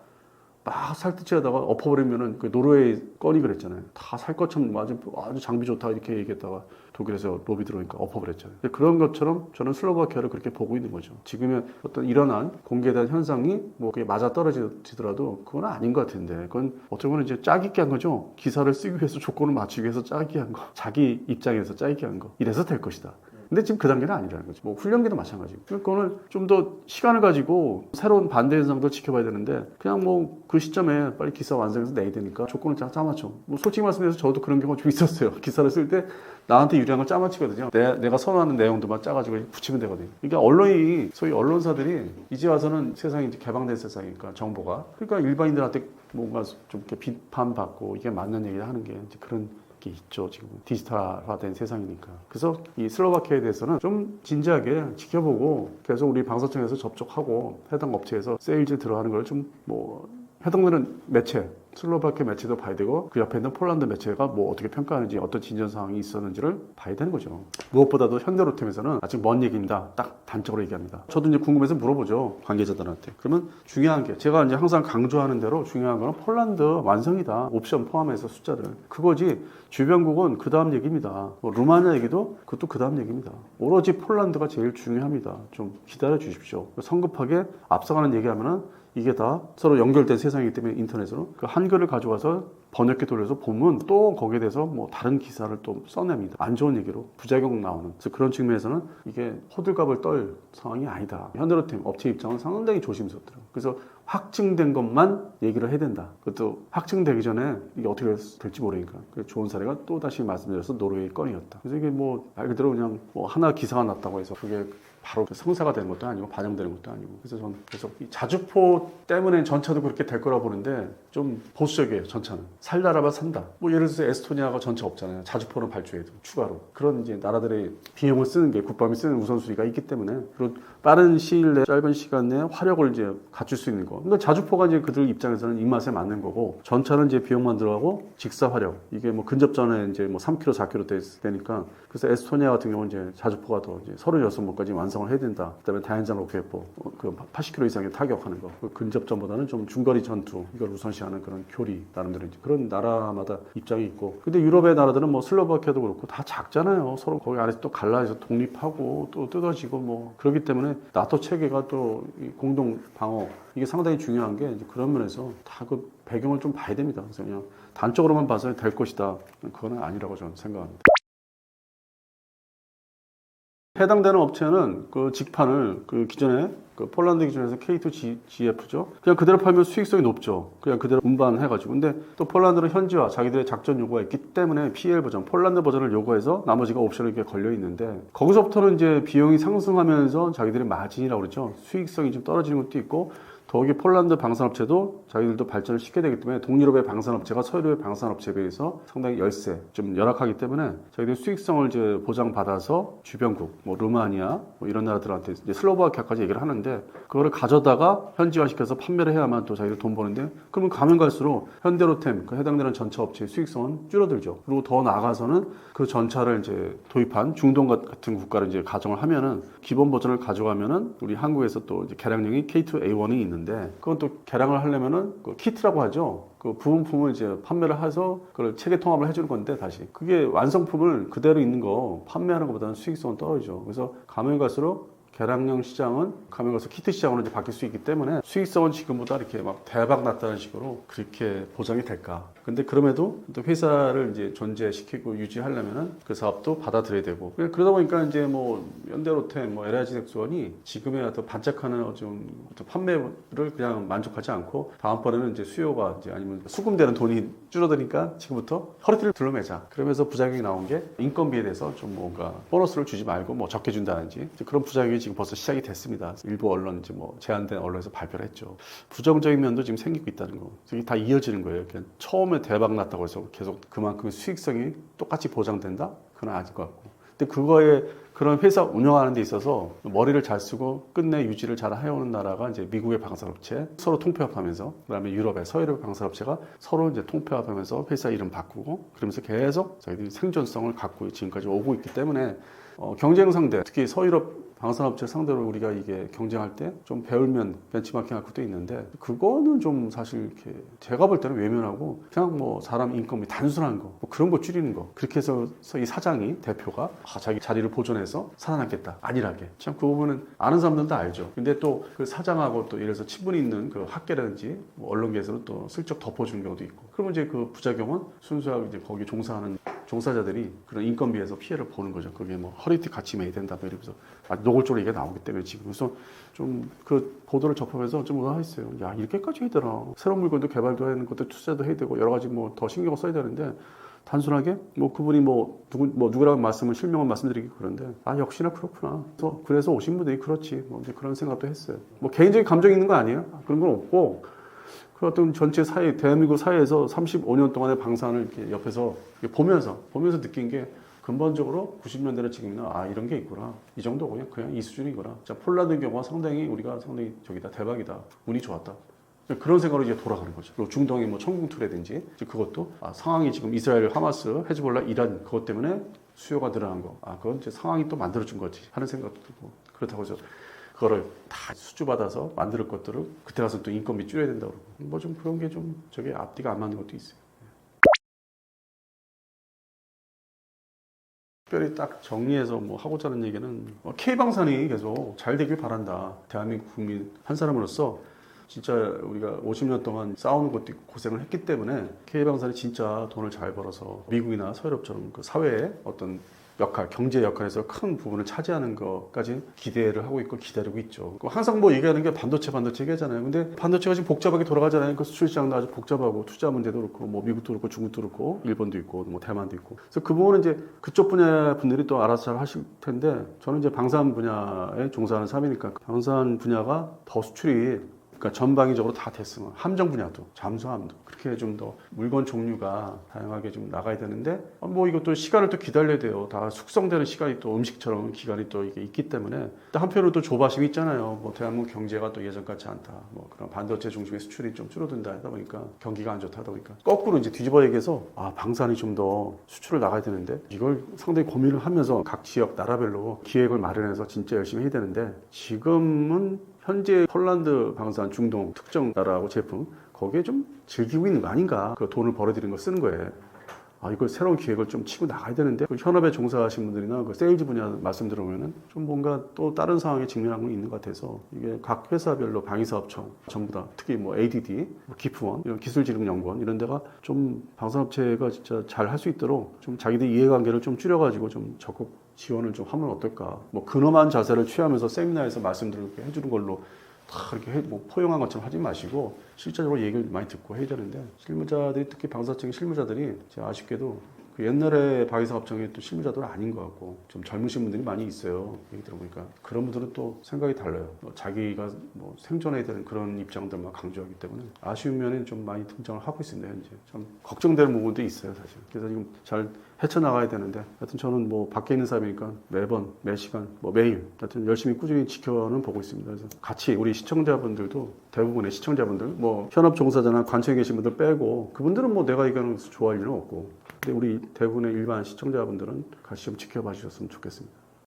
막 살뜰치 하다가 엎어버리면은 그 노르웨이 건이 그랬잖아요. 다 살 것처럼 아주 장비 좋다 이렇게 얘기했다가 독일에서 로비 들어오니까 엎어버렸잖아요. 그런 것처럼 저는 슬로바키아를 그렇게 보고 있는 거죠. 지금의 어떤 일어난 공개된 현상이 뭐 그게 맞아 떨어지더라도 그건 아닌 것 같은데, 그건 어떻게 보면 이제 짜깁기 한 거죠. 기사를 쓰기 위해서 조건을 맞추기 위해서 짜깁기 한 거. 자기 입장에서 짜깁기 한 거. 이래서 될 것이다. 근데 지금 그 단계는 아니라는 거죠. 뭐 훈련기도 마찬가지고. 그거는 좀 더 시간을 가지고 새로운 반대 현상도 지켜봐야 되는데, 그냥 뭐 그 시점에 빨리 기사 완성해서 내야 되니까 조건을 짜맞춰. 뭐 솔직히 말씀드려서 저도 그런 경우가 좀 있었어요. 기사를 쓸 때 나한테 유리한 걸 짜맞추거든요. 내가 선호하는 내용들만 짜가지고 붙이면 되거든요. 그러니까 언론이, 소위 언론사들이 이제 와서는 세상이 이제 개방된 세상이니까 정보가. 그러니까 일반인들한테 뭔가 좀 이렇게 비판받고 이게 맞는 얘기를 하는 게 이제 그런 게 있죠. 지금 디지털화된 세상이니까. 그래서 이 슬로바키아에 대해서는 좀 진지하게 지켜보고 계속 우리 방사청에서 접촉하고 해당 업체에서 세일즈 들어가는 걸 좀 뭐 해당되는 매체, 슬로바키아 매체도 봐야 되고 그 옆에 있는 폴란드 매체가 뭐 어떻게 평가하는지, 어떤 진전 사항이 있었는지를 봐야 되는 거죠. 무엇보다도 현대로템에서는 아직 먼 얘기입니다. 딱 단적으로 얘기합니다. 저도 이제 궁금해서 물어보죠, 관계자들한테. 그러면 중요한 게, 제가 이제 항상 강조하는 대로 중요한 거는 폴란드 완성이다. 옵션 포함해서 숫자를. 그거지 주변국은 그 다음 얘기입니다. 뭐 루마니아 얘기도 그것도 그 다음 얘기입니다. 오로지 폴란드가 제일 중요합니다. 좀 기다려 주십시오. 성급하게 앞서가는 얘기하면은 이게 다 서로 연결된 세상이기 때문에 인터넷으로 그 한글을 가져와서 번역기 돌려서 보면 또 거기에 대해서 뭐 다른 기사를 또 써냅니다. 안 좋은 얘기로 부작용 나오는. 그래서 그런 측면에서는 이게 호들갑을 떨 상황이 아니다. 현대로템 업체 입장은 상당히 조심스럽더라고요. 그래서 확증된 것만 얘기를 해야 된다. 그것도 확증되기 전에 이게 어떻게 될지 모르니까. 좋은 사례가 또 다시 말씀드려서 노르웨이 건이었다. 그래서 이게 뭐 말 그대로 그냥 뭐 하나 기사가 났다고 해서 그게 바로 성사가 되는 것도 아니고 반영되는 것도 아니고. 그래서 저는 계속 이 자주포 때문에 전차도 그렇게 될 거라 보는데 좀 보수적이에요. 전차는 살다라면 산다. 뭐 예를 들어서 에스토니아가 전차 없잖아요. 자주포는 발주해도 추가로. 그런 이제 나라들의 비용을 쓰는 게, 국방이 쓰는 우선순위가 있기 때문에, 그리고 빠른 시일 내, 짧은 시간 내에 화력을 이제 갖출 수 있는 거. 그러니까 자주포가 이제 그들 입장에서는 입맛에 맞는 거고, 전차는 이제 비용만 들어가고 직사 화력. 이게 뭐 근접전에 이제 뭐 3km, 4km 되니까. 그래서 에스토니아 같은 경우는 이제 자주포가 더 이제 36門까지 완성을 해야 된다. 그다음에 다연장 로켓포 그 80km 이상의 타격하는 거. 그 근접전보다는 좀 중거리 전투 이걸 우선시하는 그런 교리, 나름대로 이제 그런 나라마다 입장이 있고. 근데 유럽의 나라들은 뭐 슬로바키아도 그렇고 다 작잖아요. 서로 거기 안에서 또 갈라져서 독립하고 또 뜯어지고 뭐 그렇기 때문에 나토 체계가 또 공동 방어 이게 상당히 중요한 게, 이제 그런 면에서 다 그 배경을 좀 봐야 됩니다. 그래서 그냥 단적으로만 봐서 될 것이다. 그건 아니라고 저는 생각합니다. 해당되는 업체는 그 직판을 그 기존에 그 폴란드 기준에서 K2GF죠. 그냥 그대로 팔면 수익성이 높죠. 그냥 그대로 운반해가지고. 근데 또 폴란드는 현지화, 자기들의 작전 요구가 있기 때문에 PL 버전, 폴란드 버전을 요구해서 나머지가 옵션이 이렇게 걸려 있는데, 거기서부터는 이제 비용이 상승하면서 자기들의 마진이라고 그러죠. 수익성이 좀 떨어지는 것도 있고, 더욱이 폴란드 방산업체도 자기들도 발전을 시켜야 되기 때문에 동유럽의 방산업체가 서유럽의 방산업체에 비해서 상당히 열세, 좀 열악하기 때문에 자기들이 수익성을 이제 보장받아서 주변국, 뭐 루마니아, 뭐 이런 나라들한테 이제 슬로바키아까지 얘기를 하는데, 그거를 가져다가 현지화시켜서 판매를 해야만 또 자기들 돈 버는데, 그러면 가면 갈수록 현대로템, 그 해당되는 전차 업체의 수익성은 줄어들죠. 그리고 더 나아가서는 그 전차를 이제 도입한 중동 같은 국가를 이제 가정을 하면은 기본 버전을 가져가면은 우리 한국에서 또 이제 개량형이 K2A1이 있는데, 그건 또 개량을 하려면은 그 키트라고 하죠. 그 부품을 이제 판매를 해서 그걸 체계 통합을 해주는 건데, 다시 그게 완성품을 그대로 있는 거 판매하는 것보다는 수익성은 떨어지죠. 그래서 가면 갈수록 개량형 시장은 가면 가서 키트 시장으로 이제 바뀔 수 있기 때문에 수익성은 지금보다 이렇게 막 대박 났다는 식으로 그렇게 보장이 될까? 근데 그럼에도 또 회사를 이제 존재시키고 유지하려면은 그 사업도 받아들여야 되고, 그러다 보니까 이제 뭐 현대로템, 뭐 LIG 넥스원이 지금의 어떤 반짝하는 어떤 판매를 그냥 만족하지 않고, 다음번에는 이제 수요가 이제 아니면 수금되는 돈이 줄어드니까 지금부터 허리띠를 둘러매자. 그러면서 부작용이 나온 게 인건비에 대해서 좀 뭔가 보너스를 주지 말고 뭐 적게 준다든지 그런 부작용이 지금 벌써 시작이 됐습니다. 일부 언론 이제 뭐 제한된 언론에서 발표를 했죠. 부정적인 면도 지금 생기고 있다는 거. 이게 다 이어지는 거예요. 그냥 처음에 대박 났다고 해서 계속 그만큼 수익성이 똑같이 보장된다? 그건 아닐 것 같고. 근데 그거에 그런 회사 운영하는 데 있어서 머리를 잘 쓰고 끝내 유지를 잘 해오는 나라가 이제 미국의 방산업체 서로 통폐합하면서, 그다음에 유럽의 서유럽 방산업체가 서로 이제 통폐합하면서 회사 이름 바꾸고, 그러면서 계속 자기들이 생존성을 갖고 지금까지 오고 있기 때문에 경쟁 상대, 특히 서유럽 방산업체 상대로 우리가 이게 경쟁할 때 좀 배울면 벤치마킹 할 것도 있는데 그거는 좀 사실 이렇게 제가 볼 때는 외면하고 그냥 뭐 사람 인건비 단순한 거 뭐 그런 거 줄이는 거 그렇게 해서 이 사장이 대표가 자기 자리를 보존해서 살아남겠다 안일하게 참 그 부분은 아는 사람들도 알죠. 근데 또 그 사장하고 또 예를 들어서 친분이 있는 그 학계라든지 뭐 언론계에서는 또 슬쩍 덮어주는 경우도 있고 그러면 이제 그 부작용은 순수하게 이제 거기 종사하는 종사자들이 그런 인건비에서 피해를 보는 거죠. 그게 뭐 허리띠 같이 매야 된다 뭐 이러면서 노골적으로 이게 나오기 때문에 지금 그래서 좀 그 보도를 접하면서 좀 의아했어요. 야 이렇게까지 해야 되나? 새로운 물건도 개발도 해야 되는 것도 투자도 해야 되고 여러 가지 뭐 더 신경을 써야 되는데 단순하게 뭐 그분이 뭐 누구라고 말씀을 실명을 말씀드리기 그런데 역시나 그렇구나. 그래서 오신 분들이 그렇지 뭐 이제 그런 생각도 했어요. 뭐 개인적인 감정이 있는 거 아니에요? 그런 건 없고. 그 어떤 전체 사회, 대한민국 사회에서 35년 동안의 방산을 이렇게 옆에서 보면서 느낀 게 근본적으로 90년대나 지금이나 이런 게 있구나. 이 정도 그냥 이 수준이구나. 자, 폴란드 경우가 우리가 상당히 대박이다. 운이 좋았다. 그런 생각으로 이제 돌아가는 거죠. 그리고 중동의 뭐 청궁투라든지 그것도 상황이 지금 이스라엘, 하마스, 헤즈볼라, 이란 그것 때문에 수요가 늘어난 거. 그건 이제 상황이 또 만들어준 거지 하는 생각도 들고 그렇다고 해서 그거를 다 수주받아서 만들 것들을 그때 가서 또 인건비 줄여야 된다고 그러고 뭐 좀 그런 게 좀 저게 앞뒤가 안 맞는 것도 있어요. 특별히 딱 정리해서 뭐 하고자 하는 얘기는 K방산이 계속 잘 되길 바란다. 대한민국 국민 한 사람으로서 진짜 우리가 50년 동안 싸우는 것도 있고 고생을 했기 때문에 K방산이 진짜 돈을 잘 벌어서 미국이나 서유럽처럼 그 사회의 어떤 역할, 경제 역할에서 큰 부분을 차지하는 것까지 기대를 하고 있고 기다리고 있죠. 항상 뭐 얘기하는 게 반도체 얘기하잖아요. 근데 반도체가 지금 복잡하게 돌아가잖아요. 그 수출 시장도 아주 복잡하고 투자 문제도 그렇고 뭐 미국도 그렇고 중국도 그렇고 일본도 있고 뭐 대만도 있고. 그래서 그 부분은 이제 그쪽 분야 분들이 또 알아서 잘 하실 텐데 저는 이제 방산 분야에 종사하는 사람이니까 방산 분야가 더 수출이 그러니까 전방위적으로 다 됐으면 함정 분야도 잠수함도 그렇게 좀 더 물건 종류가 다양하게 좀 나가야 되는데 뭐 이것도 시간을 또 기다려야 돼요. 다 숙성되는 시간이 또 음식처럼 기간이 또 이게 있기 때문에 또 한편으로 또 조바심이 있잖아요. 뭐 대한민국 경제가 또 예전 같지 않다. 뭐 그런 반도체 중심의 수출이 좀 줄어든다 하다 보니까 경기가 안 좋다 하다 보니까 거꾸로 이제 뒤집어 얘기해서 방산이 좀 더 수출을 나가야 되는데 이걸 상당히 고민을 하면서 각 지역 나라별로 기획을 마련해서 진짜 열심히 해야 되는데 지금은 현재 폴란드 방산 중동 특정 나라하고 제품 거기에 좀 즐기고 있는 거 아닌가. 그 돈을 벌어들이는 거 쓰는 거예요. 이걸 새로운 기획을 좀 치고 나가야 되는데 그 현업에 종사하신 분들이나 그 세일즈 분야 말씀 들어보면은 좀 뭔가 또 다른 상황에 직면하고 있는 것 같아서 이게 각 회사별로 방위사업청 전부 다 특히 뭐 ADD, 기프원, 이런 기술진흥연구원 이런 데가 좀 방산업체가 진짜 잘 할 수 있도록 좀 자기들 이해관계를 좀 줄여가지고 좀 적극 지원을 좀 하면 어떨까. 뭐 근엄한 자세를 취하면서 세미나에서 말씀드리게 해주는 걸로 다 이렇게 뭐 포용한 것처럼 하지 마시고 실제적으로 얘기를 많이 듣고 해야 되는데 실무자들이 특히 방사청의 실무자들이 아쉽게도 그 옛날에 방위사업청의 또 실무자들은 아닌 것 같고 좀 젊으신 분들이 많이 있어요. 얘기 들어보니까 그런 분들은 또 생각이 달라요. 자기가 뭐 생존해야 되는 그런 입장들만 강조하기 때문에 아쉬운 면이 좀 많이 등장을 하고 있습니다. 현재 좀 걱정되는 부분도 있어요, 사실. 그래서 지금 잘 헤쳐나가야 되는데 하여튼 저는 뭐 밖에 있는 사람이니까 매번 매시간 뭐 매일 하여튼 열심히 꾸준히 지켜는 보고 있습니다. 그래서 같이 우리 시청자분들도 대부분의 시청자분들 뭐 현업 종사자나 관청에 계신 분들 빼고 그분들은 뭐 내가 이거는 좋아할 일은 없고 근데 우리 대부분의 일반 시청자분들은 같이 좀 지켜봐 주셨으면 좋겠습니다.